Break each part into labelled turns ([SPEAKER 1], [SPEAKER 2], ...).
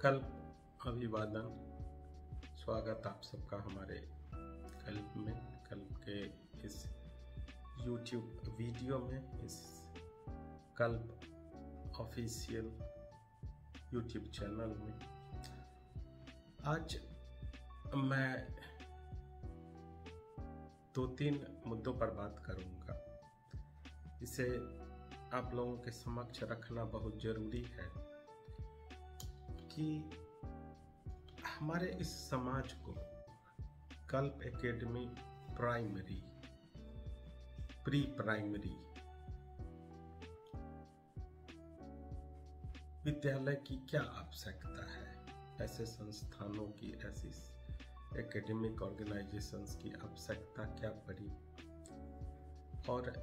[SPEAKER 1] कल्प अभिवादन। स्वागत आप सबका हमारे कल्प में, कल्प के इस YouTube वीडियो में, इस कल्प ऑफिशियल YouTube चैनल में। आज मैं 2-3 मुद्दों पर बात करूंगा। इसे आप लोगों के समक्ष रखना बहुत जरूरी है कि हमारे इस समाज को कल्प एकेडमी प्राइमरी, प्री प्राइमरी विद्यालय की क्या आवश्यकता है, ऐसे संस्थानों की, ऐसी एकेडमिक ऑर्गेनाइजेशंस की आवश्यकता क्या पड़ी। और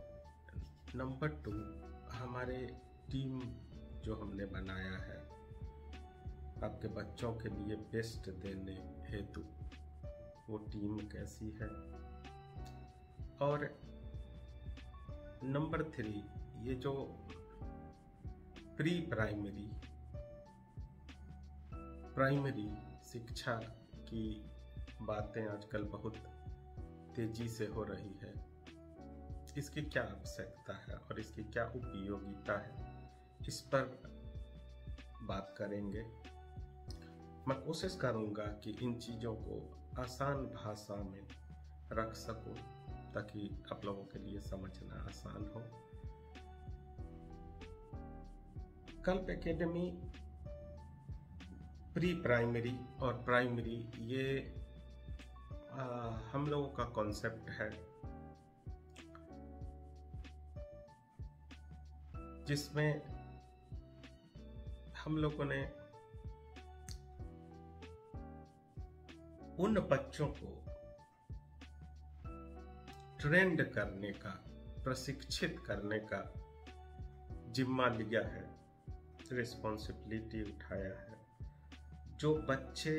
[SPEAKER 1] नंबर 2, हमारे टीम जो हमने बनाया है आपके बच्चों के लिए बेस्ट देने हेतु, वो टीम कैसी है। और नंबर 3, ये जो प्री प्राइमरी, प्राइमरी शिक्षा की बातें आजकल बहुत तेजी से हो रही है, इसकी क्या आवश्यकता है और इसकी क्या उपयोगिता है, इस पर बात करेंगे। मैं कोशिश करूंगा कि इन चीज़ों को आसान भाषा में रख सकूं ताकि आप लोगों के लिए समझना आसान हो। कल्प एकेडमी प्री प्राइमरी और प्राइमरी, ये हम लोगों का कॉन्सेप्ट है जिसमें हम लोगों ने उन बच्चों को ट्रेंड करने का, प्रशिक्षित करने का जिम्मा लिया है, रिस्पॉन्सिबिलिटी उठाया है, जो बच्चे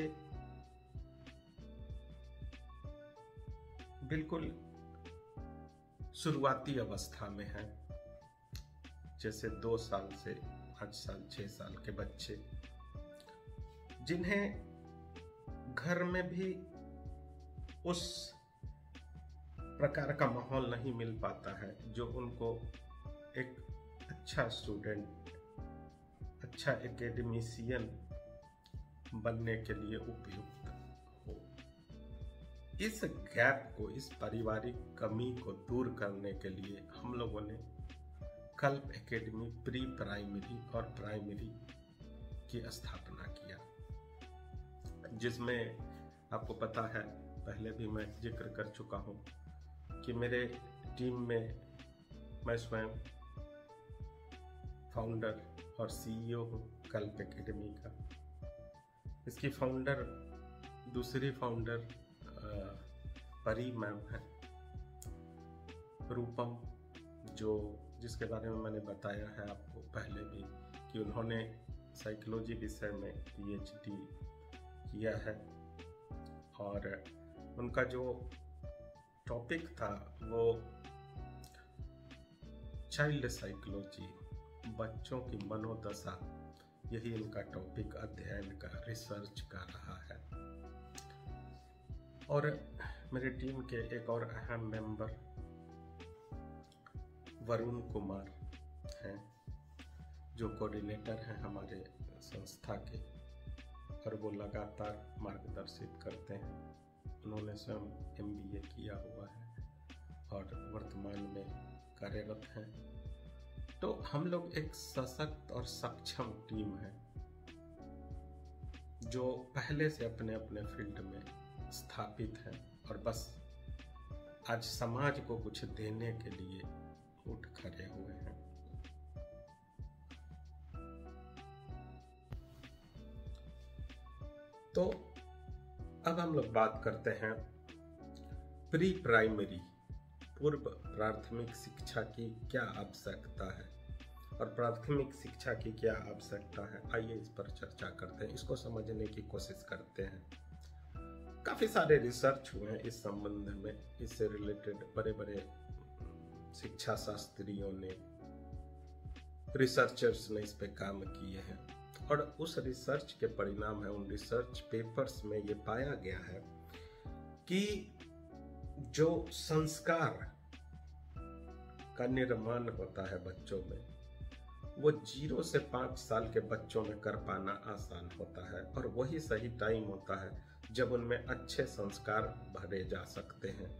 [SPEAKER 1] बिल्कुल शुरुआती अवस्था में हैं, जैसे 2 साल से 5 साल 6 साल के बच्चे, जिन्हें घर में भी उस प्रकार का माहौल नहीं मिल पाता है जो उनको एक अच्छा स्टूडेंट, अच्छा एकेडमिशियन बनने के लिए उपयुक्त हो। इस गैप को, इस पारिवारिक कमी को दूर करने के लिए हम लोगों ने कल्प एकेडमी प्री प्राइमरी और प्राइमरी की स्थापना किया, जिसमें आपको पता है, पहले भी मैं जिक्र कर चुका हूं कि मेरे टीम में मैं स्वयं फाउंडर और CEO हूं कल्प एकेडमी का। इसकी फाउंडर, दूसरी फाउंडर परी मैम है, रूपम, जिसके बारे में मैंने बताया है आपको पहले भी कि उन्होंने साइकोलॉजी विषय में PhD किया है और उनका जो टॉपिक था वो चाइल्ड साइकोलॉजी, बच्चों की मनोदशा, यही उनका टॉपिक अध्ययन का, रिसर्च का रहा है। और मेरी टीम के एक और अहम मेंबर वरुण कुमार हैं, जो कोऑर्डिनेटर हैं हमारे संस्था के, और वो लगातार मार्गदर्शित करते हैं। उन्होंने स्वयं MBA किया हुआ है और वर्तमान में कार्यरत हैं। तो हम लोग एक सशक्त और सक्षम टीम है जो पहले से अपने अपने फील्ड में स्थापित है और बस आज समाज को कुछ देने के लिए उठ खड़े हुए हैं। तो अब हम लोग बात करते हैं प्री प्राइमरी, पूर्व प्राथमिक शिक्षा की क्या आवश्यकता है और प्राथमिक शिक्षा की क्या आवश्यकता है। आइए इस पर चर्चा करते हैं, इसको समझने की कोशिश करते हैं। काफी सारे रिसर्च हुए हैं इस संबंध में, इससे रिलेटेड बड़े बड़े शिक्षा शास्त्रियों ने, रिसर्चर्स ने इस पे काम किए हैं। और उस रिसर्च के परिणाम है, उन रिसर्च पेपर्स में ये पाया गया है कि जो संस्कार का निर्माण होता है बच्चों में, वो 0 से 5 साल के बच्चों में कर पाना आसान होता है, और वही सही टाइम होता है जब उनमें अच्छे संस्कार भरे जा सकते हैं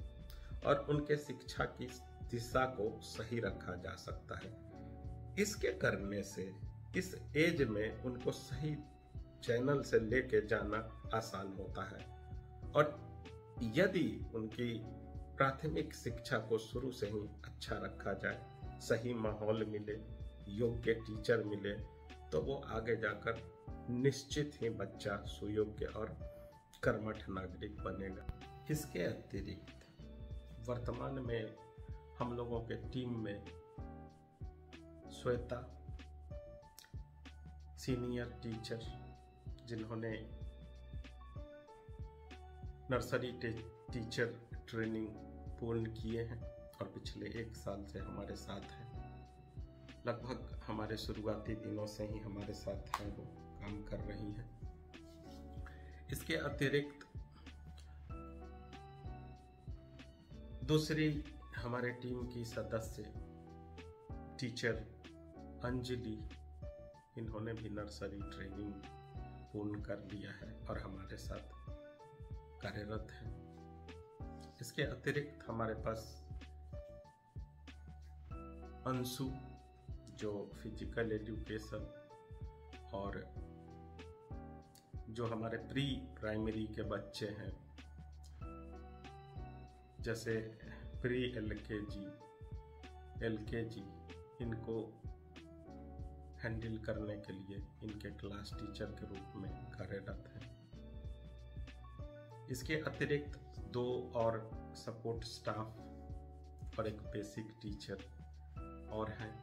[SPEAKER 1] और उनके शिक्षा की दिशा को सही रखा जा सकता है। इसके करने से इस एज में उनको सही चैनल से लेके जाना आसान होता है, और यदि उनकी प्राथमिक शिक्षा को शुरू से ही अच्छा रखा जाए, सही माहौल मिले, योग्य टीचर मिले, तो वो आगे जाकर निश्चित ही बच्चा सुयोग्य और कर्मठ नागरिक बनेगा। इसके अतिरिक्त वर्तमान में हम लोगों के टीम में श्वेता सीनियर टीचर, जिन्होंने नर्सरी टीचर ट्रेनिंग पूर्ण किए हैं और पिछले 1 साल से हमारे साथ हैं, लगभग हमारे शुरुआती दिनों से ही हमारे साथ हैं, वो काम कर रही हैं। इसके अतिरिक्त दूसरी हमारे टीम की सदस्य टीचर अंजलि, इन्होंने भी नर्सरी ट्रेनिंग पूर्ण कर लिया है और हमारे साथ कार्यरत हैं। इसके अतिरिक्त हमारे पास अंशु, जो फिजिकल एजुकेशन और जो हमारे प्री प्राइमरी के बच्चे हैं, जैसे प्री एलकेजी, इनको हैंडल करने के लिए इनके क्लास टीचर के रूप में कार्यरत हैं। इसके अतिरिक्त 2 और सपोर्ट स्टाफ और एक बेसिक टीचर और हैं।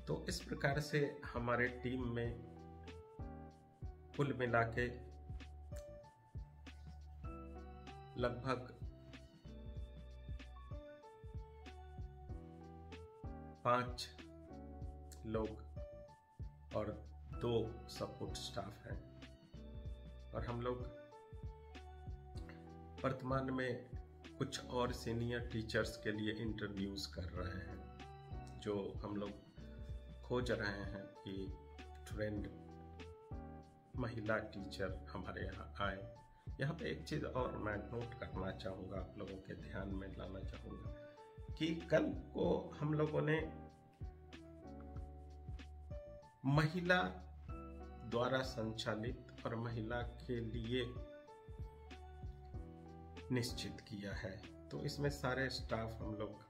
[SPEAKER 1] तो इस प्रकार से हमारे टीम में कुल मिला के लगभग 5 लोग और 2 सपोर्ट स्टाफ हैं, और हम लोग वर्तमान में कुछ और सीनियर टीचर्स के लिए इंटरव्यूज कर रहे हैं, जो हम लोग खोज रहे हैं कि ट्रेंड महिला टीचर हमारे यहाँ आए। यहाँ पे एक चीज़ और मैं नोट करना चाहूँगा, आप लोगों के ध्यान में लाना चाहूँगा कि कल को हम लोगों ने महिला द्वारा संचालित और महिला के लिए निश्चित किया है, तो इसमें सारे स्टाफ हम लोग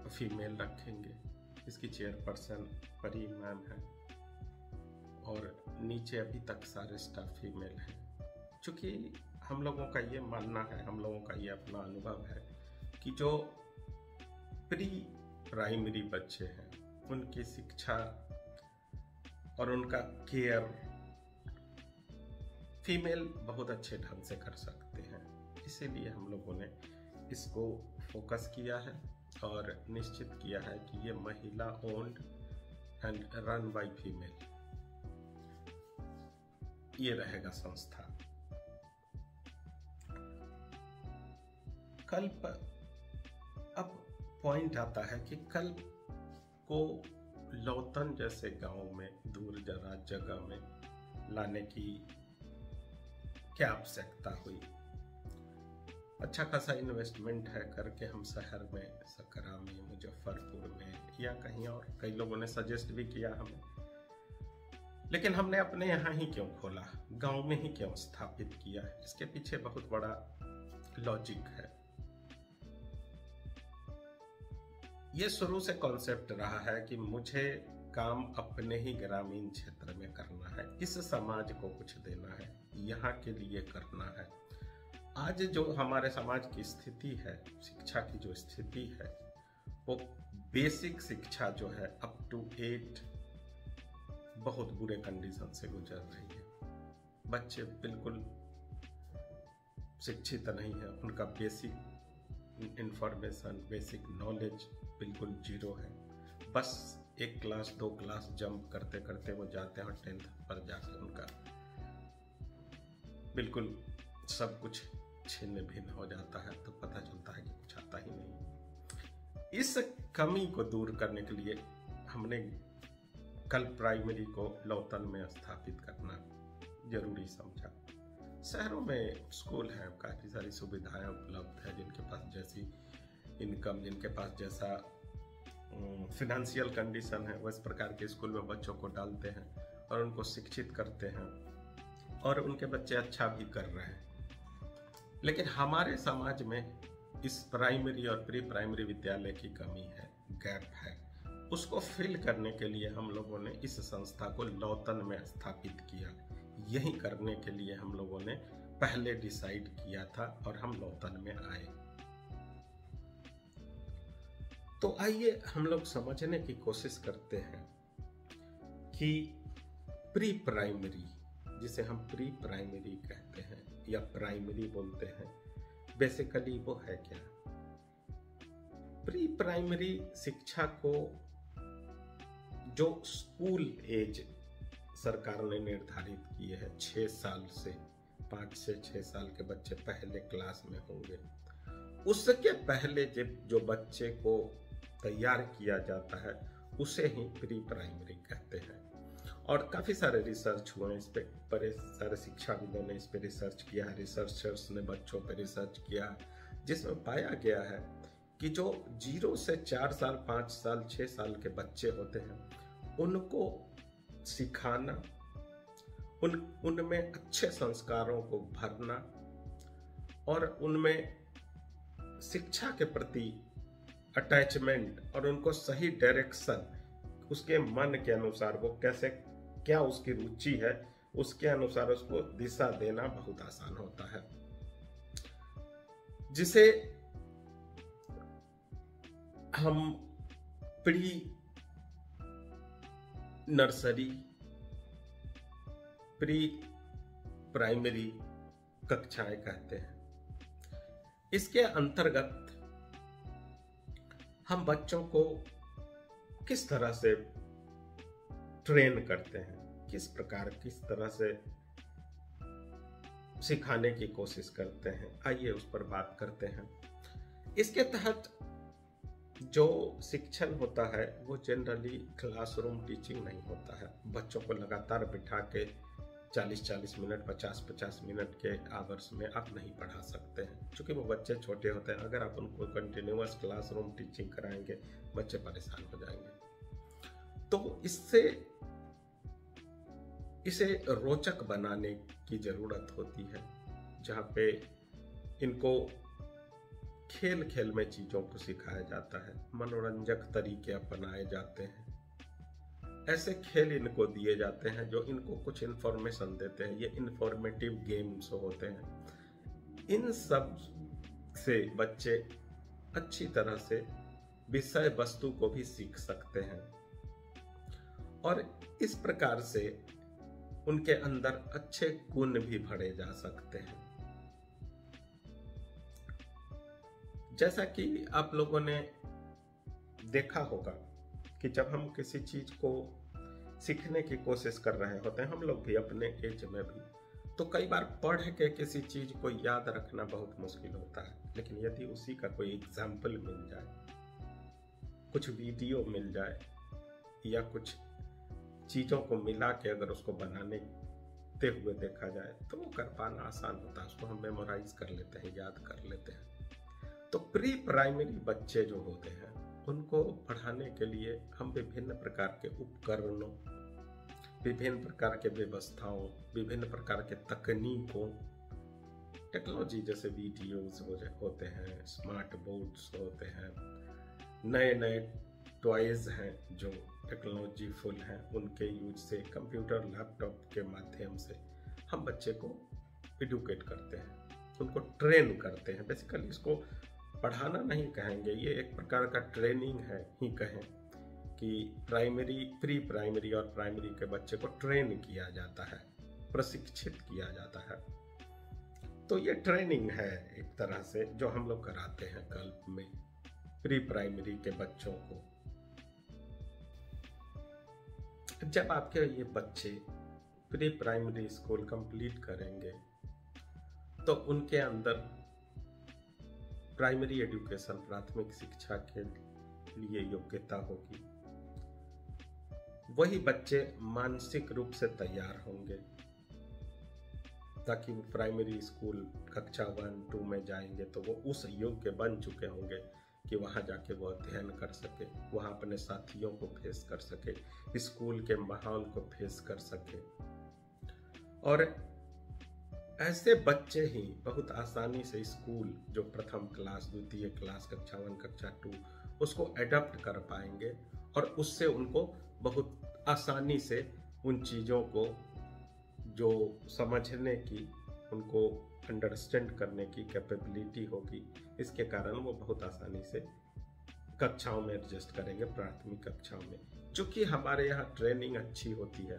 [SPEAKER 1] फीमेल रखेंगे। इसकी चेयरपर्सन परी मैम है और नीचे अभी तक सारे स्टाफ फीमेल हैं। चूँकि हम लोगों का ये मानना है, हम लोगों का ये अपना अनुभव है कि जो प्री प्राइमरी बच्चे हैं, उनकी शिक्षा और उनका केयर फीमेल बहुत अच्छे ढंग से कर सकते हैं। इसीलिए हम लोगों ने इसको फोकस किया है और निश्चित किया है कि ये महिला owned and run by female ये रहेगा संस्था। कल अब पॉइंट आता है कि कल को लौतन जैसे गांव में, दूर दराज जगह में लाने की क्या आवश्यकता हुई। अच्छा खासा इन्वेस्टमेंट है करके हम शहर में, सकरा में, मुजफ्फरपुर में या कहीं और, कई लोगों ने सजेस्ट भी किया हमें, लेकिन हमने अपने यहाँ ही क्यों खोला, गांव में ही क्यों स्थापित किया। इसके पीछे बहुत बड़ा लॉजिक है। ये शुरू से कॉन्सेप्ट रहा है कि मुझे काम अपने ही ग्रामीण क्षेत्र में करना है, इस समाज को कुछ देना है, यहाँ के लिए करना है। आज जो हमारे समाज की स्थिति है, शिक्षा की जो स्थिति है, वो बेसिक शिक्षा जो है अप टू 8 बहुत बुरे कंडीशन से गुजर रही है। बच्चे बिल्कुल शिक्षित नहीं है, उनका बेसिक इंफॉर्मेशन, बेसिक नॉलेज बिल्कुल जीरो है। बस एक क्लास 2 क्लास जंप करते करते वो जाते हैं और 10th पर जाकर उनका बिल्कुल सब कुछ छिन्न भिन्न हो जाता है, तो पता चलता है कि कुछ आता ही नहीं। इस कमी को दूर करने के लिए हमने कल प्राइमरी को लौतन में स्थापित करना जरूरी समझा। शहरों में स्कूल हैं, काफ़ी सारी सुविधाएं उपलब्ध है, जिनके पास जैसी इनकम, जिनके पास जैसा फिनेंशियल कंडीशन है, वह इस प्रकार के स्कूल में बच्चों को डालते हैं और उनको शिक्षित करते हैं और उनके बच्चे अच्छा भी कर रहे हैं। लेकिन हमारे समाज में इस प्राइमरी और प्री प्राइमरी विद्यालय की कमी है, गैप है। उसको फिल करने के लिए हम लोगों ने इस संस्था को लौतन में स्थापित किया। यही करने के लिए हम लोगों ने पहले डिसाइड किया था और हम लौतन में आए। तो आइए हम लोग समझने की कोशिश करते हैं कि प्री प्राइमरी, जिसे हम प्री प्राइमरी कहते हैं या प्राइमरी बोलते हैं, बेसिकली वो है क्या। प्री प्राइमरी शिक्षा को जो स्कूल एज सरकार ने निर्धारित किए है 6 साल से, 5 से 6 साल के बच्चे पहले क्लास में होंगे, उसके पहले जो बच्चे को तैयार किया जाता है उसे ही प्री प्राइमरी कहते हैं। और काफ़ी सारे रिसर्च हुए इस पे, बड़े सारे शिक्षाविदों ने इस पे रिसर्च किया है, रिसर्चर्स ने बच्चों पे रिसर्च किया, जिसमें पाया गया है कि जो 0 से 4 साल, 5 साल, 6 साल के बच्चे होते हैं, उनको सिखाना, उनमें अच्छे संस्कारों को भरना और उनमें शिक्षा के प्रति अटैचमेंट और उनको सही डायरेक्शन, उसके मन के अनुसार वो कैसे, क्या उसकी रुचि है, उसके अनुसार उसको दिशा देना बहुत आसान होता है। जिसे हम प्री नर्सरी, प्री प्राइमरी कक्षाएं कहते हैं। इसके अंतर्गत हम बच्चों को किस तरह से ट्रेन करते हैं, किस तरह से सिखाने की कोशिश करते हैं, आइए उस पर बात करते हैं। इसके तहत जो शिक्षण होता है वो जनरली क्लासरूम टीचिंग नहीं होता है। बच्चों को लगातार बिठा के 40-40 मिनट, 50-50 मिनट के आवर्स में आप नहीं पढ़ा सकते हैं, क्योंकि वो बच्चे छोटे होते हैं। अगर आप उनको कंटिन्यूअस क्लासरूम टीचिंग कराएंगे, बच्चे परेशान हो जाएंगे। तो इसे रोचक बनाने की जरूरत होती है, जहाँ पे इनको खेल खेल में चीजों को सिखाया जाता है, मनोरंजक तरीके अपनाए जाते हैं, ऐसे खेल इनको दिए जाते हैं जो इनको कुछ इन्फॉर्मेशन देते हैं। ये इन्फॉर्मेटिव गेम्स होते हैं। इन सब से बच्चे अच्छी तरह से विषय वस्तु को भी सीख सकते हैं और इस प्रकार से उनके अंदर अच्छे गुण भी भरे जा सकते हैं। जैसा कि आप लोगों ने देखा होगा कि जब हम किसी चीज को सीखने की कोशिश कर रहे होते हैं, हम लोग भी अपने एज में भी, तो कई बार पढ़ के किसी चीज को याद रखना बहुत मुश्किल होता है। लेकिन यदि उसी का कोई एग्जाम्पल मिल जाए, कुछ वीडियो मिल जाए या कुछ चीजों को मिला के अगर उसको बनाने हुए देखा जाए, तो वो कर पाना आसान होता है। उसको हम मेमोराइज कर लेते हैं, याद कर लेते हैं। तो प्री प्राइमरी बच्चे जो होते हैं, उनको पढ़ाने के लिए हम विभिन्न प्रकार के उपकरणों, विभिन्न प्रकार के व्यवस्थाओं, विभिन्न प्रकार के तकनीकों, टेक्नोलॉजी जैसे वीडियोस होते हैं, स्मार्ट बोर्ड्स होते हैं, नए नए टॉयज हैं जो टेक्नोलॉजी फुल हैं, उनके यूज से, कंप्यूटर लैपटॉप के माध्यम से हम बच्चे को एडुकेट करते हैं, उनको ट्रेन करते हैं। बेसिकली इसको पढ़ाना नहीं कहेंगे, ये एक प्रकार का ट्रेनिंग है ही कहें कि प्राइमरी, प्री प्राइमरी और प्राइमरी के बच्चे को ट्रेन किया जाता है, प्रशिक्षित किया जाता है। तो ये ट्रेनिंग है एक तरह से जो हम लोग कराते हैं कल्प में प्री प्राइमरी के बच्चों को। जब आपके ये बच्चे प्री प्राइमरी स्कूल कंप्लीट करेंगे तो उनके अंदर प्राइमरी एजुकेशन, प्राथमिक शिक्षा के लिए योग्यता होगी। वही बच्चे मानसिक रूप से तैयार होंगे ताकि वो प्राइमरी स्कूल कक्षा 1-2 में जाएंगे तो वो उस योग्य बन चुके होंगे कि वहाँ जाके वो अध्ययन कर सके, वहाँ अपने साथियों को फेस कर सके, स्कूल के माहौल को फेस कर सके। और ऐसे बच्चे ही बहुत आसानी से स्कूल जो प्रथम क्लास, द्वितीय क्लास, कक्षा 1, कक्षा 2 उसको एडॉप्ट कर पाएंगे और उससे उनको बहुत आसानी से उन चीज़ों को जो समझने की, उनको अंडरस्टैंड करने की कैपेबिलिटी होगी। इसके कारण वो बहुत आसानी से कक्षाओं में एडजस्ट करेंगे, प्राथमिक कक्षाओं में। चूँकि हमारे यहाँ ट्रेनिंग अच्छी होती है,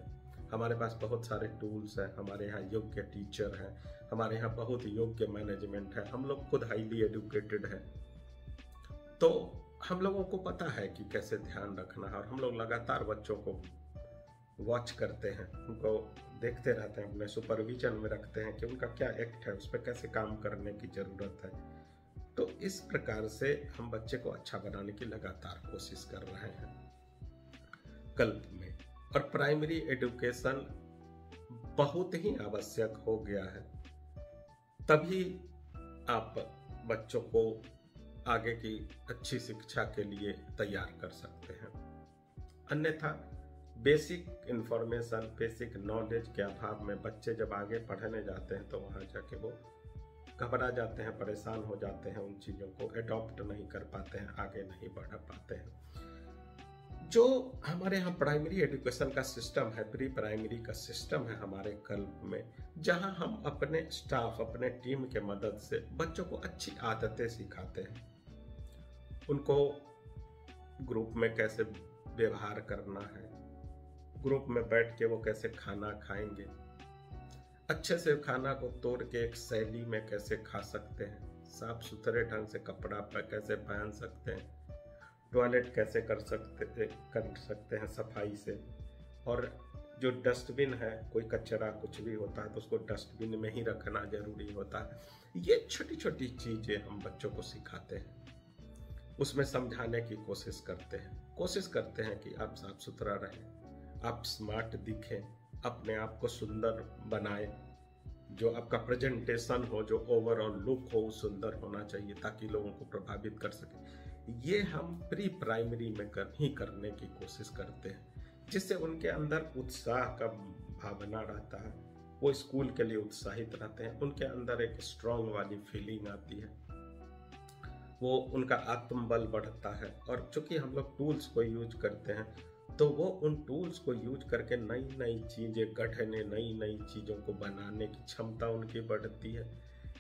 [SPEAKER 1] हमारे पास बहुत सारे टूल्स हैं, हमारे यहाँ योग्य टीचर हैं, हमारे यहाँ बहुत योग्य मैनेजमेंट है, हम लोग खुद हाईली एजुकेटेड हैं, तो हम लोगों को पता है कि कैसे ध्यान रखना है। और हम लोग लगातार बच्चों को वॉच करते हैं, उनको देखते रहते हैं, अपने सुपरविजन में रखते हैं कि उनका क्या एक्ट है, उस पर कैसे काम करने की ज़रूरत है। तो इस प्रकार से हम बच्चे को अच्छा बनाने की लगातार कोशिश कर रहे हैं कल्प में। और प्राइमरी एजुकेशन बहुत ही आवश्यक हो गया है, तभी आप बच्चों को आगे की अच्छी शिक्षा के लिए तैयार कर सकते हैं। अन्यथा बेसिक इंफॉर्मेशन, बेसिक नॉलेज के अभाव में बच्चे जब आगे पढ़ने जाते हैं तो वहाँ जाके वो घबरा जाते हैं, परेशान हो जाते हैं, उन चीज़ों को अडॉप्ट नहीं कर पाते हैं, आगे नहीं बढ़ पाते हैं। जो हमारे यहाँ प्राइमरी एजुकेशन का सिस्टम है, प्री प्राइमरी का सिस्टम है हमारे कल्प में, जहाँ हम अपने स्टाफ, अपने टीम के मदद से बच्चों को अच्छी आदतें सिखाते हैं। उनको ग्रुप में कैसे व्यवहार करना है, ग्रुप में बैठ के वो कैसे खाना खाएंगे, अच्छे से खाना को तोड़ के एक शैली में कैसे खा सकते हैं, साफ सुथरे ढंग से कपड़ा कैसे पहन सकते हैं, टॉयलेट कैसे कर सकते हैं सफाई से, और जो डस्टबिन है, कोई कचरा कुछ भी होता है तो उसको डस्टबिन में ही रखना जरूरी होता है। ये छोटी छोटी चीजें हम बच्चों को सिखाते हैं, उसमें समझाने की कोशिश करते हैं कि आप साफ सुथरा रहें, आप स्मार्ट दिखें, अपने आप को सुंदर बनाएं, जो आपका प्रेजेंटेशन हो, जो ओवरऑल लुक हो, सुंदर होना चाहिए ताकि लोगों को प्रभावित कर सके। ये हम प्री प्राइमरी में करने की कोशिश करते हैं, जिससे उनके अंदर उत्साह का भावना रहता है, वो स्कूल के लिए उत्साहित रहते हैं, उनके अंदर एक स्ट्रॉन्ग वाली फीलिंग आती है, वो उनका आत्मबल बढ़ता है। और चूंकि हम लोग टूल्स को यूज करते हैं तो वो उन टूल्स को यूज करके नई नई चीजें गढ़ने, नई नई चीजों को बनाने की क्षमता उनकी बढ़ती है।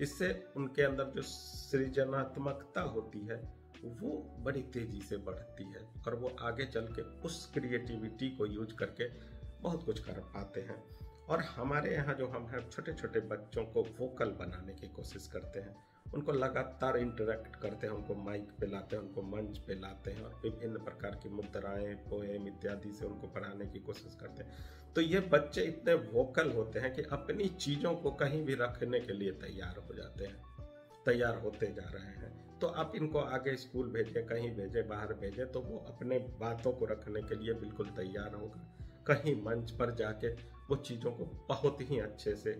[SPEAKER 1] इससे उनके अंदर जो सृजनात्मकता होती है वो बड़ी तेजी से बढ़ती है और वो आगे चल के उस क्रिएटिविटी को यूज करके बहुत कुछ कर पाते हैं। और हमारे यहाँ जो हम हैं, छोटे छोटे बच्चों को वोकल बनाने की कोशिश करते हैं, उनको लगातार इंटरेक्ट करते हैं, उनको माइक पे लाते हैं, उनको मंच पे लाते हैं और विभिन्न प्रकार की मुद्राएं, पोएम इत्यादि से उनको पढ़ाने की कोशिश करते हैं। तो ये बच्चे इतने वोकल होते हैं कि अपनी चीज़ों को कहीं भी रखने के लिए तैयार हो जाते हैं, तैयार होते जा रहे हैं। तो आप इनको आगे स्कूल भेजें, कहीं भेजें, बाहर भेजें, तो वो अपने बातों को रखने के लिए बिल्कुल तैयार होगा। कहीं मंच पर जाके वो चीज़ों को बहुत ही अच्छे से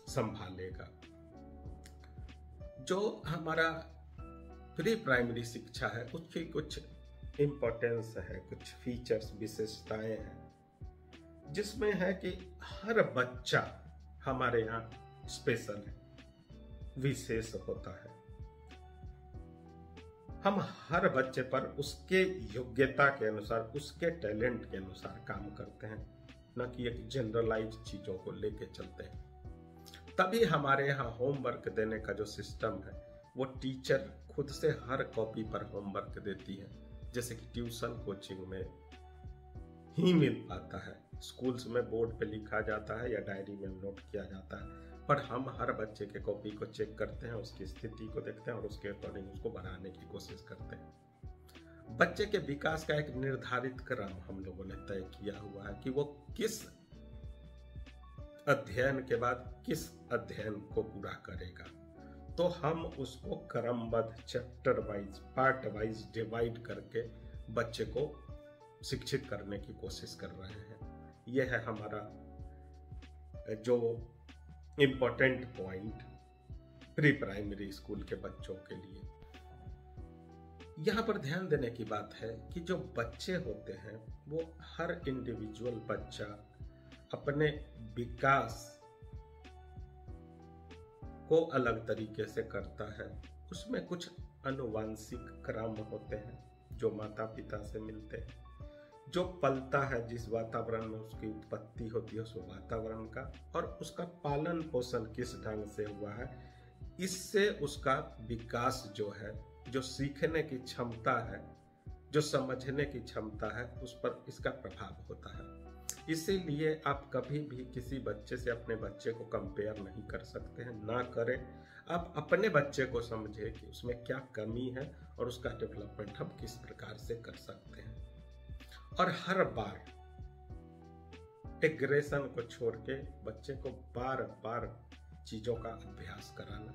[SPEAKER 1] संभालेगा। जो हमारा प्री प्राइमरी शिक्षा है उसकी कुछ इम्पोर्टेंस है, कुछ फीचर्स, विशेषताएं हैं, जिसमें है कि हर बच्चा हमारे यहाँ स्पेशल है, विशेष होता है। हम हर बच्चे पर उसके योग्यता के अनुसार, उसके टैलेंट के अनुसार काम करते हैं, न कि एक जनरलाइज चीजों को लेके चलते हैं। तभी हमारे यहाँ होमवर्क देने का जो सिस्टम है वो टीचर खुद से हर कॉपी पर होमवर्क देती है, जैसे कि ट्यूशन कोचिंग में ही मिल पाता है। स्कूल्स में बोर्ड पे लिखा जाता है या डायरी में नोट किया जाता है, पर हम हर बच्चे के कॉपी को चेक करते हैं, उसकी स्थिति को देखते हैं और उसके अकॉर्डिंग उसको बनाने की कोशिश करते हैं। बच्चे के विकास का एक निर्धारित क्रम हम लोगों ने तय किया हुआ है कि वो किस अध्ययन के बाद किस अध्ययन को पूरा करेगा। तो हम उसको क्रमबद्ध, chapter wise, part wise divide करके बच्चे को शिक्षित करने की कोशिश कर रहे हैं। यह है हमारा जो important point pre primary school के बच्चों के लिए। यहाँ पर ध्यान देने की बात है कि जो बच्चे होते हैं वो हर इंडिविजुअल बच्चा अपने विकास को अलग तरीके से करता है। उसमें कुछ आनुवंशिक क्रम होते हैं जो माता पिता से मिलते हैं, जो पलता है, जिस वातावरण में उसकी उत्पत्ति होती है उस वातावरण का, और उसका पालन पोषण किस ढंग से हुआ है, इससे उसका विकास जो है, जो सीखने की क्षमता है, जो समझने की क्षमता है, उस पर इसका प्रभाव होता है। इसीलिए आप कभी भी किसी बच्चे से अपने बच्चे को कंपेयर नहीं कर सकते हैं, ना करें। आप अपने बच्चे को समझें कि उसमें क्या कमी है और उसका डेवलपमेंट हम किस प्रकार से कर सकते हैं। और हर बार एग्रेशन को छोड़ के बच्चे को बार बार चीजों का अभ्यास कराना,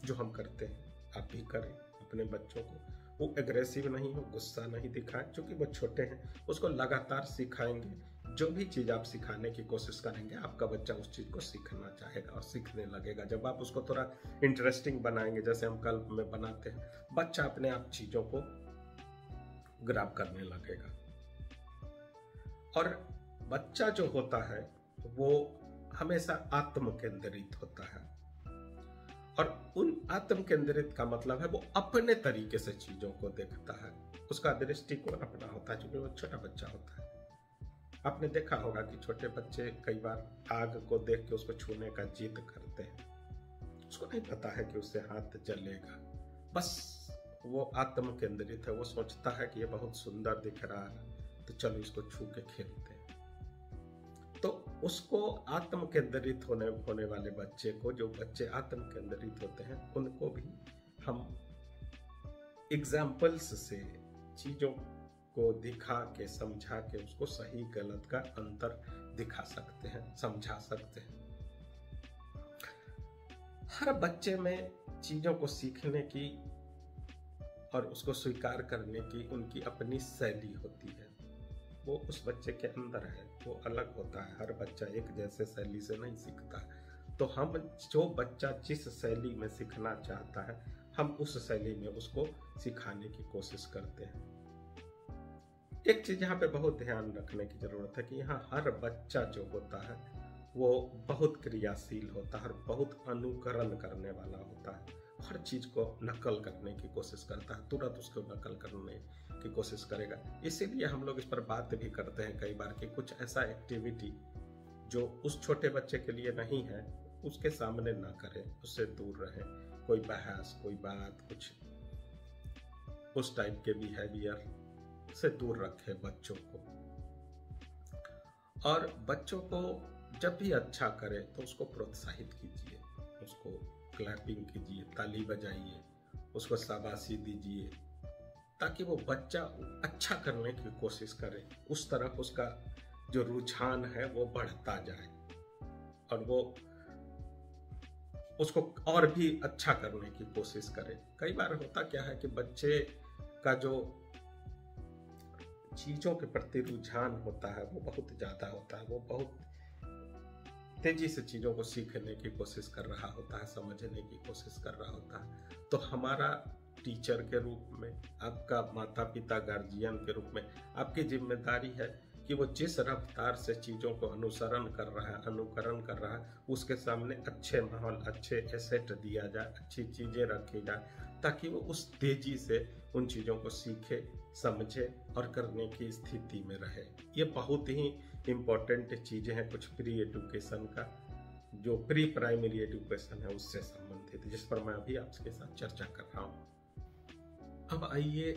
[SPEAKER 1] जो हम करते हैं आप भी करें अपने बच्चों को। वो एग्रेसिव नहीं हो, गुस्सा नहीं दिखाएं, क्योंकि वो छोटे हैं, उसको लगातार सिखाएंगे। जो भी चीज आप सिखाने की कोशिश करेंगे आपका बच्चा उस चीज को सीखना चाहेगा और सीखने लगेगा। जब आप उसको थोड़ा इंटरेस्टिंग बनाएंगे, जैसे हम कल में बनाते हैं, बच्चा अपने आप चीजों को ग्रैब करने लगेगा। और बच्चा जो होता है वो हमेशा आत्म केंद्रित होता है, और उन आत्म केंद्रित का मतलब है वो अपने तरीके से चीजों को देखता है। उसका दृष्टिकोण अपना होता है, क्योंकि वो छोटा बच्चा होता है। आपने देखा होगा कि छोटे बच्चे कई बार आग को देख के उसको छूने का जिद करते हैं। उसको नहीं पता है कि उससे हाथ जलेगा, बस वो आत्म केंद्रित है। वो सोचता है कि ये बहुत सुंदर दिख रहा है तो चलो इसको छू के खेलते हैं। तो उसको आत्म केंद्रित होने वाले बच्चे को, जो बच्चे आत्म केंद्रित होते हैं, उनको भी हम एग्जाम्पल्स से चीजों को दिखा के, समझा के उसको सही गलत का अंतर दिखा सकते हैं, समझा सकते हैं। हर बच्चे में चीजों को सीखने की और उसको स्वीकार करने की उनकी अपनी शैली होती है। वो उस बच्चे के अंदर है, वो अलग होता है। हर बच्चा एक जैसे शैली से नहीं सीखता। तो हम जो बच्चा जिस शैली में सीखना चाहता है, हम उस शैली में उसको सिखाने की कोशिश करते हैं। एक चीज यहाँ पे बहुत ध्यान रखने की जरूरत है कि यहाँ हर बच्चा जो होता है वो बहुत क्रियाशील होता है और बहुत अनुकरण करने वाला होता है। हर चीज को नकल करने की कोशिश करता है, तुरंत उसको नकल करने की कोशिश करेगा। इसीलिए हम लोग इस पर बात भी करते हैं कई बार कि कुछ ऐसा एक्टिविटी जो उस छोटे बच्चे के लिए नहीं है, उसके सामने ना करें, उससे दूर रहें। कोई बहस, कोई बात, कुछ उस टाइप के बिहेवियर से दूर रखें बच्चों को। और बच्चों को जब भी अच्छा करे तो उसको प्रोत्साहित कीजिए, उसको क्लैपिंग कीजिए, ताली बजाइए, उसको शाबाशी दीजिए, ताकि वो बच्चा अच्छा करने की कोशिश करे। उस तरफ उसका जो रुझान है वो बढ़ता जाए और वो उसको और भी अच्छा करने की कोशिश करे। कई बार होता क्या है कि बच्चे का जो चीजों के प्रति रुझान होता है वो बहुत ज्यादा होता है। वो बहुत तेजी से चीजों को सीखने की कोशिश कर रहा होता है, समझने की कोशिश कर रहा होता है। तो हमारा टीचर के रूप में, आपका माता पिता गार्जियन के रूप में आपकी जिम्मेदारी है कि वो जिस रफ्तार से चीजों को अनुसरण कर रहा है, अनुकरण कर रहा है, उसके सामने अच्छे माहौल, अच्छे एसेट दिया जाए, अच्छी चीजें रखी जाए, ताकि वो उस तेजी से उन चीजों को सीखे, समझे और करने की स्थिति में रहे। ये बहुत ही इम्पोर्टेंट चीजें हैं कुछ प्री एजुकेशन का, जो प्री प्राइमरी एजुकेशन है उससे संबंधित, जिस पर मैं अभी आपके साथ चर्चा कर रहा हूँ। अब आइए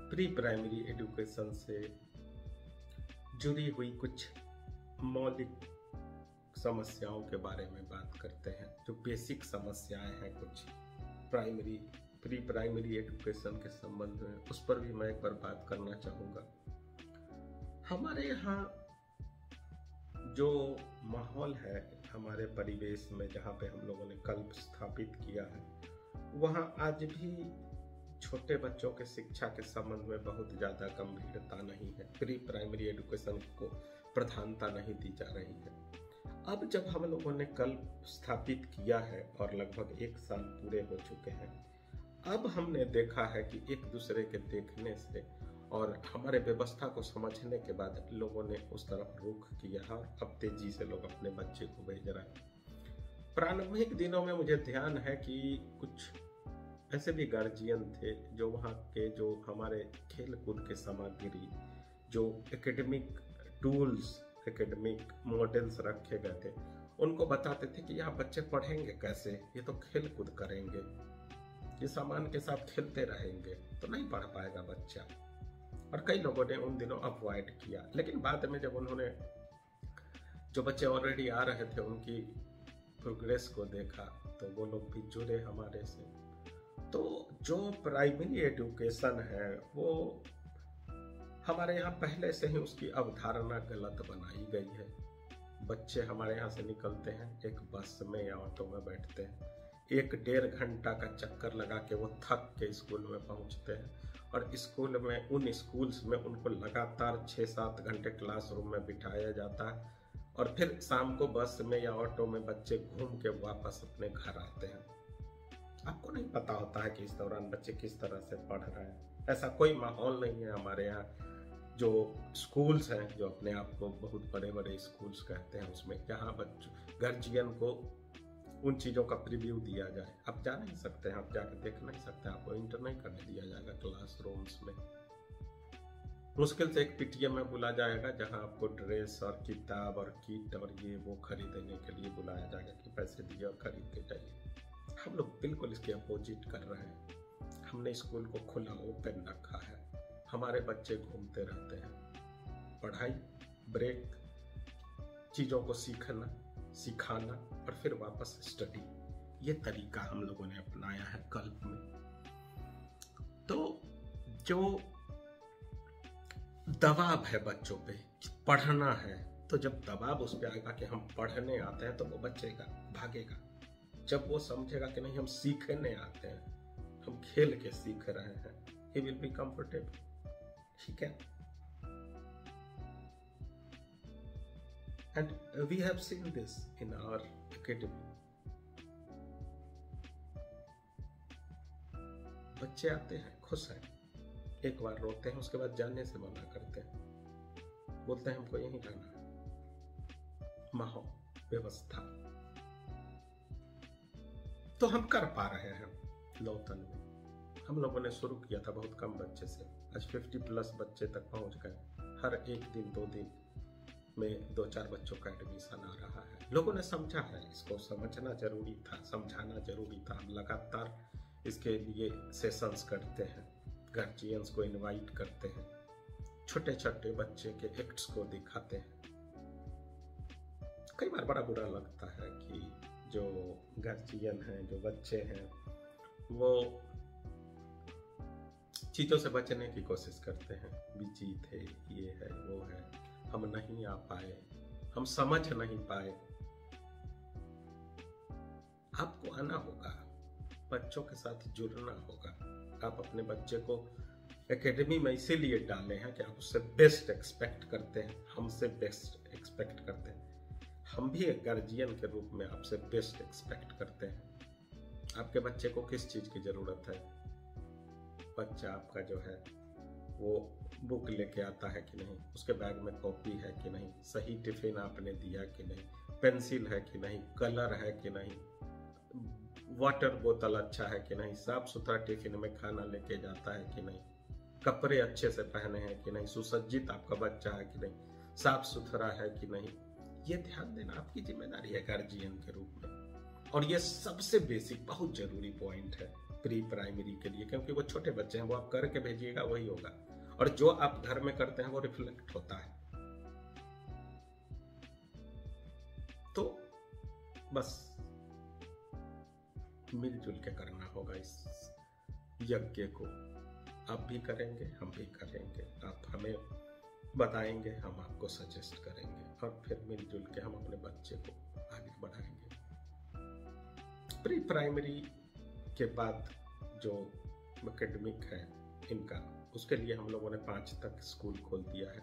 [SPEAKER 1] प्री प्राइमरी एजुकेशन से जुड़ी हुई कुछ मौलिक समस्याओं के बारे में बात करते हैं। जो बेसिक समस्याएं हैं कुछ प्री प्राइमरी एजुकेशन के संबंध में, उस पर भी मैं एक बार बात करना चाहूँगा। हमारे यहाँ जो माहौल है हमारे परिवेश में, जहाँ पे हम लोगों ने कल्प स्थापित किया है, वहाँ आज भी छोटे बच्चों के शिक्षा के संबंध में बहुत ज़्यादा गंभीरता नहीं है। प्री प्राइमरी एजुकेशन को प्रधानता नहीं दी जा रही है। अब जब हम लोगों ने कल्प स्थापित किया है और लगभग 1 साल पूरे हो चुके हैं, अब हमने देखा है कि एक दूसरे के देखने से और हमारे व्यवस्था को समझने के बाद लोगों ने उस तरफ रुख किया है और अब तेजी से लोग अपने बच्चे को भेज रहे हैं। प्रारंभिक दिनों में मुझे ध्यान है कि कुछ ऐसे भी गार्जियन थे जो वहाँ के जो हमारे खेल कूद के सामग्री, जो एकेडमिक टूल्स, एकेडमिक मॉडल्स रखे गए थे, उनको बताते थे कि यहाँ बच्चे पढ़ेंगे कैसे, ये तो खेल कूद करेंगे, ये सामान के साथ खेलते रहेंगे तो नहीं पढ़ पाएगा बच्चा। और कई लोगों ने उन दिनों अवॉइड किया, लेकिन बाद में जब उन्होंने जो बच्चे ऑलरेडी आ रहे थे उनकी प्रोग्रेस को देखा तो वो लोग भी जुड़े हमारे से। तो जो प्राइमरी एजुकेशन है वो हमारे यहाँ पहले से ही उसकी अवधारणा गलत बनाई गई है। बच्चे हमारे यहाँ से निकलते हैं, एक बस में या ऑटो में बैठते हैं, 1-1.5 घंटा का चक्कर लगा के वो थक के स्कूल में पहुँचते हैं और स्कूल में, उन स्कूल्स में उनको लगातार 6-7 घंटे क्लासरूम में बिठाया जाता है और फिर शाम को बस में या ऑटो में बच्चे घूम के वापस अपने घर आते हैं। आपको नहीं पता होता है कि इस दौरान बच्चे किस तरह से पढ़ रहे हैं। ऐसा कोई माहौल नहीं है हमारे यहाँ। जो स्कूल्स हैं, जो अपने आप को बहुत बड़े बड़े स्कूल्स कहते हैं, उसमें जहाँ बच्चों गार्जियन को उन चीज़ों का प्रीव्यू दिया जाए, आप जा नहीं सकते हैं, आप जाकर देख नहीं सकते, आपको इंटर नहीं करने दिया जाएगा क्लासरूम्स में। मुश्किल से एक पीटीएम में बुला जाएगा जहां आपको ड्रेस और किताब और किट और ये वो खरीदने के लिए बुलाया जाएगा कि पैसे दिए और खरीद के जाइए। हम लोग बिल्कुल इसके अपोजिट कर रहे हैं। हमने स्कूल को खुला, ओपन रखा है, हमारे बच्चे घूमते रहते हैं, पढ़ाई, ब्रेक, चीज़ों को सीखना, सिखाना और फिर वापस स्टडी, ये तरीका हम लोगों ने अपनाया है कल्प में। तो जो दबाव है बच्चों पे कि पढ़ना है, तो जब दबाव उस पर आएगा कि हम पढ़ने आते हैं तो वो बचेगा, भागेगा। जब वो समझेगा कि नहीं हम सीखने आते हैं, हम खेल के सीख रहे हैं, he will be comfortable, he can. And we have seen this in our academy. बच्चे आते हैं, खुश हैं, एक बार रोते हैं, उसके बाद जाने से मना करते हैं, बोलते हैं हमको यहीं रहना है। माहौल, व्यवस्था तो हम कर पा रहे हैं। लौतन में हम लोगों ने शुरू किया था बहुत कम बच्चे से, आज 50+ बच्चे तक पहुंच गए। हर एक दिन 2 दिन में 2-4 बच्चों का एडमिशन आ रहा है। लोगों ने समझा है, इसको समझना जरूरी था, समझाना जरूरी था। हम लगातार इसके लिए सेशंस करते हैं, गार्जियंस को इनवाइट करते हैं, छोटे छोटे बच्चे के एक्ट्स को दिखाते हैं। कई बार बड़ा बुरा लगता है कि जो गार्जियन हैं, जो बच्चे हैं, वो चीज़ों से बचने की कोशिश करते हैं। बिजी थे, ये है, वो है, हम नहीं आ पाए, हम समझ नहीं पाए। आपको आना होगा, बच्चों के साथ जुड़ना होगा। आप अपने बच्चे को एकेडमी में इसीलिए डाले हैं कि आप उससे बेस्ट एक्सपेक्ट करते हैं, हमसे बेस्ट एक्सपेक्ट करते हैं। हम भी एक गार्जियन के रूप में आपसे बेस्ट एक्सपेक्ट करते हैं। आपके बच्चे को किस चीज़ की ज़रूरत है? बच्चा आपका जो है वो बुक लेके आता है कि नहीं, उसके बैग में कॉपी है कि नहीं, सही टिफिन आपने दिया कि नहीं, पेंसिल है कि नहीं, कलर है कि नहीं, वाटर बोतल अच्छा है कि नहीं, साफ सुथरा टिफिन में खाना लेके जाता है कि नहीं, कपड़े अच्छे से पहने हैं कि नहीं, सुसज्जित आपका बच्चा है कि नहीं, साफ सुथरा है कि नहीं, ये ध्यान देना आपकी जिम्मेदारी है गार्जियन के रूप में। और ये सबसे बेसिक, बहुत जरूरी पॉइंट है प्री प्राइमरी के लिए, क्योंकि वो छोटे बच्चे हैं, वो आप करके भेजिएगा वही होगा, और जो आप घर में करते हैं वो रिफ्लेक्ट होता है। तो बस मिलजुल के करना होगा इस यज्ञ को आप भी करेंगे, हम भी करेंगे। आप हमें बताएंगे, हम आपको सजेस्ट करेंगे, और फिर मिलजुल के हम अपने बच्चे को आगे बढ़ाएंगे। प्री प्राइमरी के बाद जो एकेडमिक है इनका, उसके लिए हम लोगों ने 5 तक स्कूल खोल दिया है,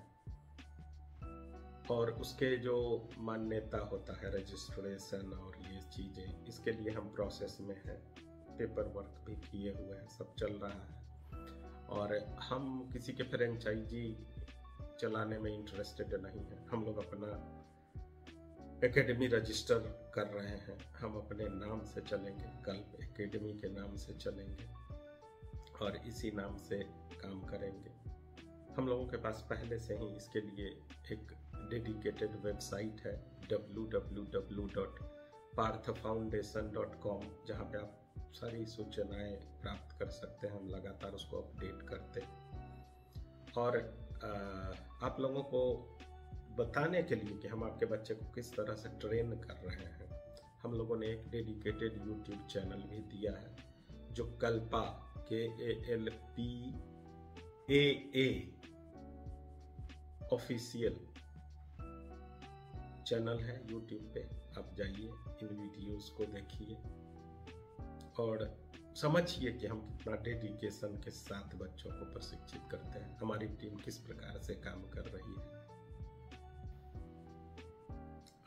[SPEAKER 1] और उसके जो मान्यता होता है, रजिस्ट्रेशन और ये चीज़ें, इसके लिए हम प्रोसेस में हैं, पेपर वर्क भी किए हुए हैं, सब चल रहा है। और हम किसी के फ्रेंचाइजी चलाने में इंटरेस्टेड नहीं है। हम लोग अपना एकेडमी रजिस्टर कर रहे हैं, हम अपने नाम से चलेंगे, कल्प एकेडमी के नाम से चलेंगे और इसी नाम से काम करेंगे। हम लोगों के पास पहले से ही इसके लिए एक डेडिकेटेड वेबसाइट है www.parthfoundation.com, जहाँ पे आप सारी सूचनाएं प्राप्त कर सकते हैं। हम लगातार उसको अपडेट करते हैं, और आप लोगों को बताने के लिए कि हम आपके बच्चे को किस तरह से ट्रेन कर रहे हैं, हम लोगों ने एक डेडिकेटेड यूट्यूब चैनल भी दिया है, जो कल्पा KALPAA ऑफिशियल चैनल है यूट्यूब पे। आप जाइए, इन वीडियोस को देखिए और समझिए कि हम कितना डेडिकेशन के साथ बच्चों को प्रशिक्षित करते हैं, हमारी टीम किस प्रकार से काम कर रही है।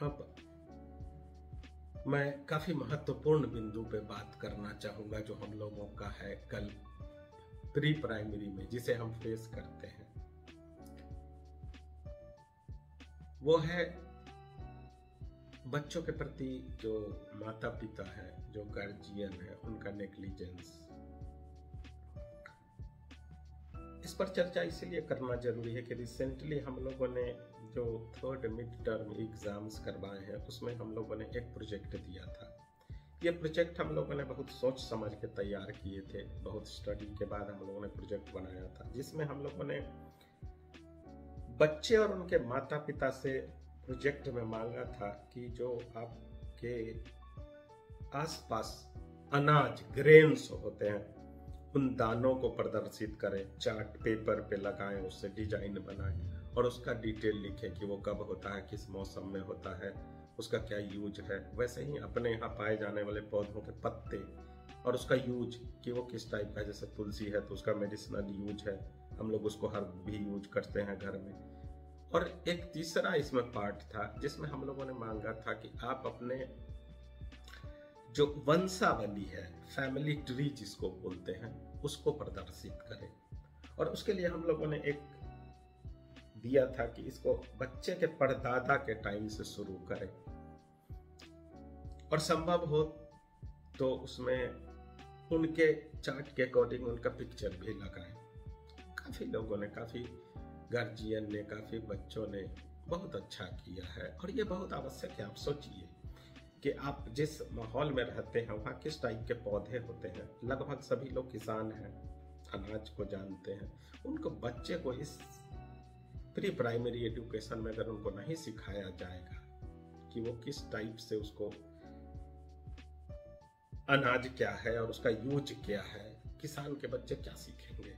[SPEAKER 1] अब मैं काफी महत्वपूर्ण बिंदु पे बात करना चाहूंगा, जो हम लोगों का है कल प्री प्राइमरी में, जिसे हम फेस करते हैं। वो है बच्चों के प्रति जो माता पिता है, जो गार्जियन है, उनका नेग्लिजेंस। इस पर चर्चा इसलिए करना जरूरी है कि रिसेंटली हम लोगों ने जो 3rd मिड टर्म एग्जाम्स करवाए हैं, उसमें हम लोगों ने एक प्रोजेक्ट दिया था। ये प्रोजेक्ट हम लोगों ने बहुत सोच समझ के तैयार किए थे, बहुत स्टडी के बाद हम लोगों ने प्रोजेक्ट बनाया था, जिसमें हम लोगों ने बच्चे और उनके माता पिता से प्रोजेक्ट में मांगा था कि जो आपके आसपास अनाज ग्रेन्स होते हैं, उन दानों को प्रदर्शित करें, चार्ट पेपर पे लगाएं, उससे डिजाइन बनाएं और उसका डिटेल लिखें कि वो कब होता है, किस मौसम में होता है, उसका क्या यूज है। वैसे ही अपने यहाँ पाए जाने वाले पौधों के पत्ते और उसका यूज कि वो किस टाइप का, जैसे तुलसी है तो उसका मेडिसिनल यूज है, हम लोग उसको हर्ब भी यूज करते हैं घर में। और एक तीसरा इसमें पार्ट था जिसमें हम लोगों ने मांगा था कि आप अपने जो वंशावली है, फैमिली ट्री जिसको बोलते हैं, उसको प्रदर्शित करें। और उसके लिए हम लोगों ने एक दिया था कि इसको बच्चे के परदादा के टाइम से शुरू करें, और संभव हो तो उसमें उनके चार्ट के अकॉर्डिंग उनका पिक्चर भी लगाएं। काफी लोगों ने, काफी गार्जियन ने, काफी बच्चों ने बहुत अच्छा किया है, और ये बहुत आवश्यक है। आप सोचिए कि आप जिस माहौल में रहते हैं वहाँ किस टाइप के पौधे होते हैं। लगभग सभी लोग किसान हैं, अनाज को जानते हैं। उनको बच्चे को इस प्री प्राइमरी एजुकेशन में अगर उनको नहीं सिखाया जाएगा कि वो किस टाइप से उसको अनाज क्या है और उसका यूज क्या है, किसान के बच्चे क्या सीखेंगे?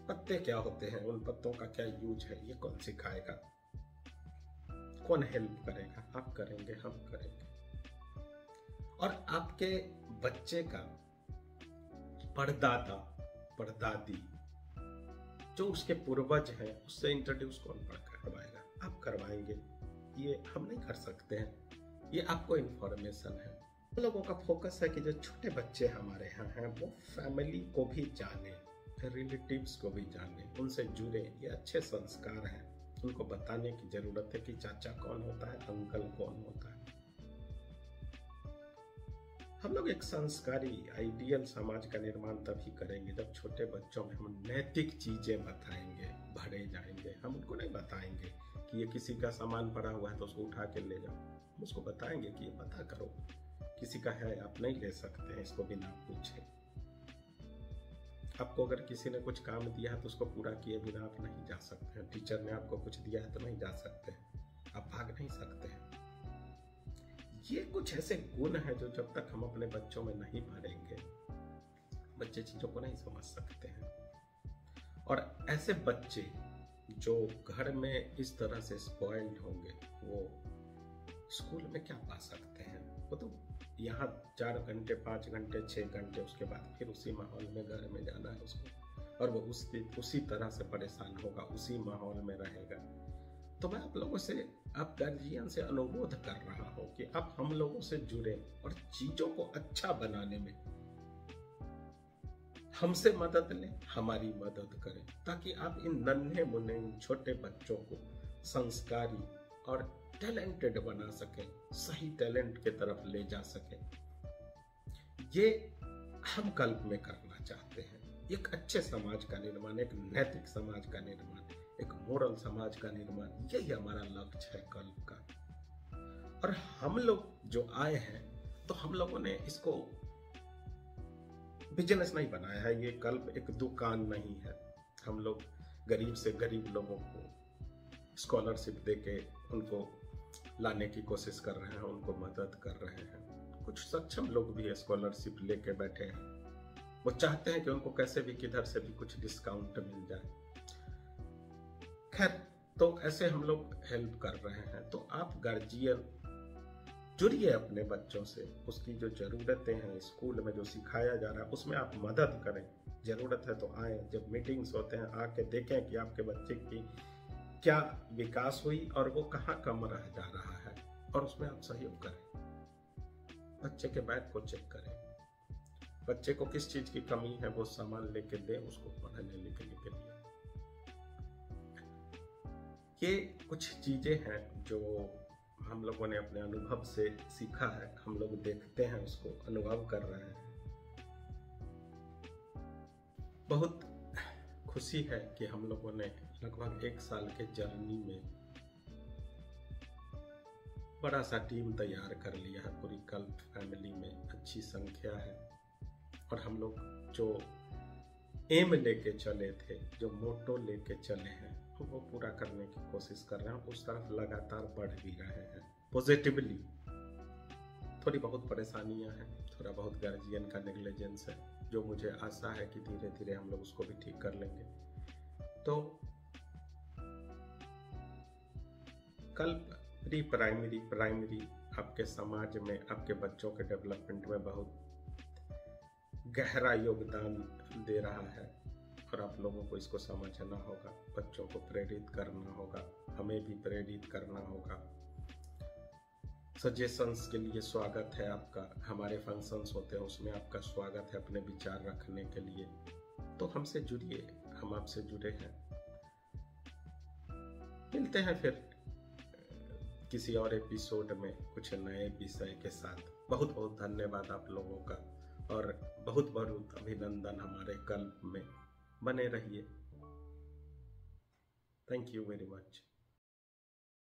[SPEAKER 1] पत्ते क्या होते हैं, उन पत्तों का क्या यूज है, ये कौन सिखाएगा? कौन हेल्प करेगा? आप करेंगे, हम करेंगे। और आपके बच्चे का परदादा परदादी जो उसके पूर्वज हैं, उससे इंट्रोड्यूस कौन करवाएगा? आप करवाएंगे। ये हम नहीं कर सकते हैं, ये आपको इन्फॉर्मेशन है। लोगों का फोकस है कि जो छोटे बच्चे हमारे यहाँ हैं वो फैमिली को भी जाने, रिलेटिव्स को भी जाने, उनसे जुड़े। ये अच्छे संस्कार हैं, उनको बताने की जरूरत है कि चाचा कौन होता है, अंकल कौन होता है। हम लोग एक संस्कारी आइडियल समाज का निर्माण तभी करेंगे जब छोटे बच्चों में हम नैतिक चीजें बताएंगे, भरे जाएंगे। हम उनको नहीं बताएंगे कि ये किसी का सामान पड़ा हुआ है तो उसको उठा के ले जाओ। हम उसको बताएंगे कि ये पता करो, किसी का है, आप नहीं ले सकते हैं इसको बिना पूछे। आपको अगर किसी ने कुछ काम दिया है तो उसको पूरा किए बिना आप नहीं जा सकते हैं। टीचर ने आपको कुछ दिया है तो नहीं जा सकते हैं, आप भाग नहीं सकते हैं। ये कुछ ऐसे गुण हैं जो जब तक हम अपने बच्चों में नहीं भरेंगे, बच्चे चीजों को नहीं समझ सकते हैं। और ऐसे बच्चे जो घर में इस तरह से स्पॉइल्ड होंगे, वो स्कूल में क्या पा सकते हैं? वो तो यहाँ 4 घंटे 5 घंटे 6 घंटे, उसके बाद फिर उसी माहौल में घर में जाना है उसको, और वो उसी तरह से परेशान होगा, उसी माहौल में रहेगा। तो मैं आप लोगों से, आप गार्जियन से अनुरोध कर रहा हूँ कि आप हम लोगों से जुड़े और चीजों को अच्छा बनाने में हमसे मदद लें, हमारी मदद करें, ताकि आप इन नन्हे मुन्ने छोटे बच्चों को संस्कारी और टैलेंटेड बना सकें, सही टैलेंट के तरफ ले जा सकें। ये हम कल्प में करना चाहते हैं। एक अच्छे समाज का निर्माण, एक नैतिक समाज का निर्माण, एक मोरल समाज का निर्माण, यही हमारा लक्ष्य है कल्प का। और हम लोग जो आए हैं, तो हम लोगों ने इसको बिजनेस नहीं बनाया है। ये कल्प एक दुकान नहीं है। हम लोग गरीब से गरीब लोगों को स्कॉलरशिप देके उनको लाने की कोशिश कर रहे हैं, उनको मदद कर रहे हैं। कुछ सक्षम लोग भी स्कॉलरशिप लेके बैठे हैं, वो चाहते हैं कि उनको कैसे भी किधर से भी कुछ डिस्काउंट मिल जाए। खैर, तो ऐसे हम लोग हेल्प कर रहे हैं। तो आप गार्जियन जुड़िए अपने बच्चों से, उसकी जो जरूरतें हैं स्कूल में जो सिखाया जा रहा है उसमें आप मदद करें। जरूरत है तो आए, जब मीटिंग्स होते हैं आके देखें कि आपके बच्चे की क्या विकास हुई और वो कहाँ कम रह जा रहा है, और उसमें आप सहयोग करें। बच्चे के बैग को चेक करें, बच्चे को किस चीज की कमी है वो सामान लेके दें उसको पढ़ने लिखने के लिए। ये कुछ चीजें हैं जो हम लोगों ने अपने अनुभव से सीखा है। हम लोग देखते हैं, उसको अनुभव कर रहे हैं। बहुत खुशी है कि हम लोगों ने लगभग 1 साल के जर्नी में बड़ा सा टीम तैयार कर लिया है। पूरी कल्प फैमिली में अच्छी संख्या है, और हम लोग जो एम लेके चले थे, जो मोटो लेके चले हैं, वो पूरा करने की कोशिश कर रहे हैं। उस तरफ लगातार बढ़ भी रहे हैं पॉजिटिवली। थोड़ी बहुत परेशानियां हैं, थोड़ा बहुत गार्जियन का नेग्लिजेंस है, जो मुझे आशा है कि धीरे धीरे हम लोग उसको भी ठीक कर लेंगे। तो कल्प प्री प्राइमरी आपके समाज में, आपके बच्चों के डेवलपमेंट में बहुत गहरा योगदान दे रहा है, और आप लोगों को इसको समझना होगा, बच्चों को प्रेरित करना होगा, हमें भी प्रेरित करना होगा। सजेशंस के लिए स्वागत है आपका। हमारे फंक्शंस होते हैं उसमें आपका स्वागत है अपने विचार रखने के लिए। तो हमसे जुड़िए, हम आपसे जुड़े हैं। मिलते हैं फिर किसी और एपिसोड में कुछ नए विषय के साथ। बहुत बहुत धन्यवाद आप लोगों का, और बहुत बहुत अभिनंदन हमारे कल्प में। बने रहिए। Thank you very much.